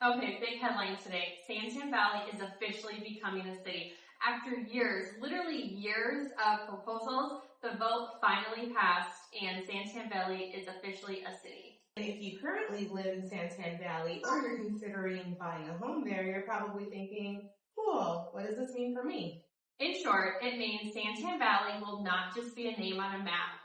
Okay, big headlines today. Santan Valley is officially becoming a city. After years, literally years of proposals, the vote finally passed and Santan Valley is officially a city. If you currently live in Santan Valley or you're considering buying a home there, you're probably thinking, cool, what does this mean for me? In short, it means Santan Valley will not just be a name on a map.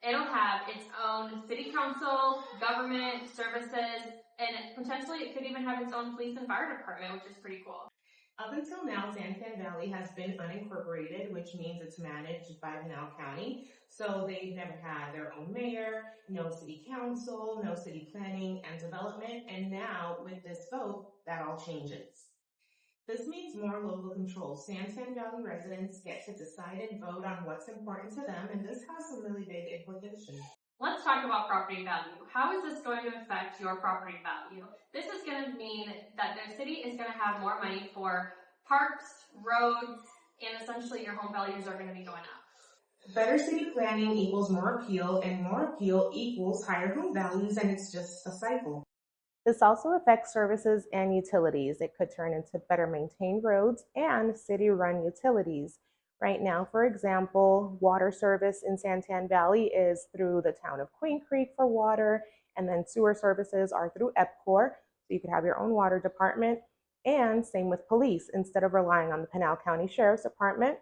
It'll have its own city council, government, services, and potentially it could even have its own police and fire department, which is pretty cool. Up until now, Santan Valley has been unincorporated, which means it's managed by Pinal County. So they've never had their own mayor, no city council, no city planning and development. And now with this vote, that all changes. This means more local control. Santan Valley residents get to decide and vote on what's important to them, and this has some really big implications. Let's talk about property value. How is this going to affect your property value? This is going to mean that the city is going to have more money for parks, roads, and essentially your home values are going to be going up. Better city planning equals more appeal, and more appeal equals higher home values, and it's just a cycle. This also affects services and utilities. It could turn into better maintained roads and city-run utilities. Right now, for example, water service in Santan Valley is through the town of Queen Creek for water, and then sewer services are through EPCOR, so you could have your own water department. And same with police. Instead of relying on the Pinal County Sheriff's Department,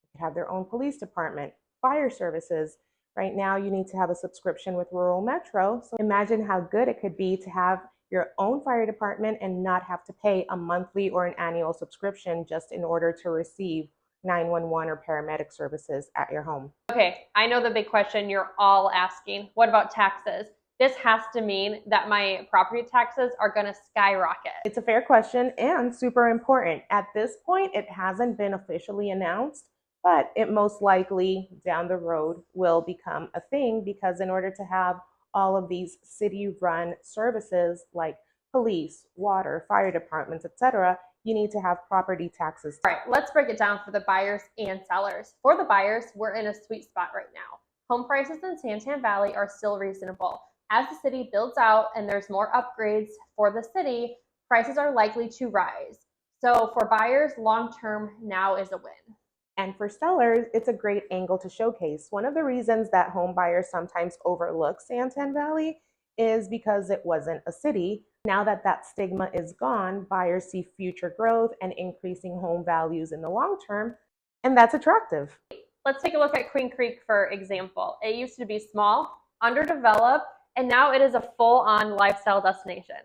you could have their own police department. Fire services. Right now, you need to have a subscription with Rural Metro, so imagine how good it could be to have your own fire department and not have to pay a monthly or an annual subscription just in order to receive 911 or paramedic services at your home. Okay, I know the big question you're all asking. What about taxes? This has to mean that my property taxes are going to skyrocket. It's a fair question and super important. At this point, it hasn't been officially announced, but it most likely down the road will become a thing, because in order to have all of these city-run services like police, water, fire departments, etc., you need to have property taxes. All right, let's break it down for the buyers and sellers. For the buyers, we're in a sweet spot right now. Home prices in Santan Valley are still reasonable. As the city builds out and there's more upgrades for the city, prices are likely to rise. So for buyers, long-term, now is a win. And for sellers, it's a great angle to showcase. One of the reasons that home buyers sometimes overlook Santan Valley is because it wasn't a city. Now that that stigma is gone, buyers see future growth and increasing home values in the long term, and that's attractive. Let's take a look at Queen Creek, for example. It used to be small, underdeveloped, and now it is a full-on lifestyle destination.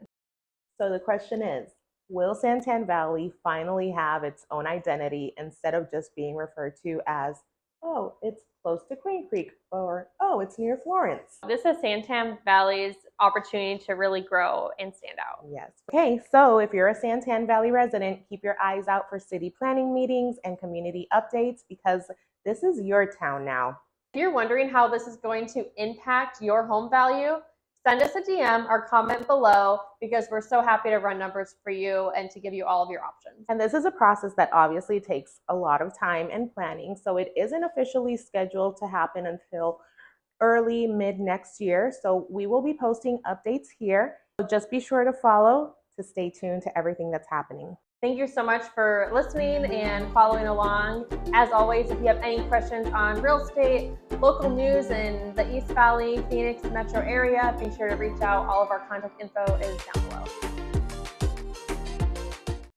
So the question is, will Santan Valley finally have its own identity instead of just being referred to as, oh, it's close to Queen Creek, or, oh, it's near Florence? This is Santan Valley's opportunity to really grow and stand out. Yes. Okay, so if you're a Santan Valley resident, keep your eyes out for city planning meetings and community updates, because this is your town now. If you're wondering how this is going to impact your home value, send us a DM or comment below, because we're so happy to run numbers for you and to give you all of your options. And this is a process that obviously takes a lot of time and planning, so it isn't officially scheduled to happen until early mid next year. So we will be posting updates here. So just be sure to follow to stay tuned to everything that's happening. Thank you so much for listening and following along. As always, if you have any questions on real estate, local news in the East Valley, Phoenix metro area, be sure to reach out. All of our contact info is down below.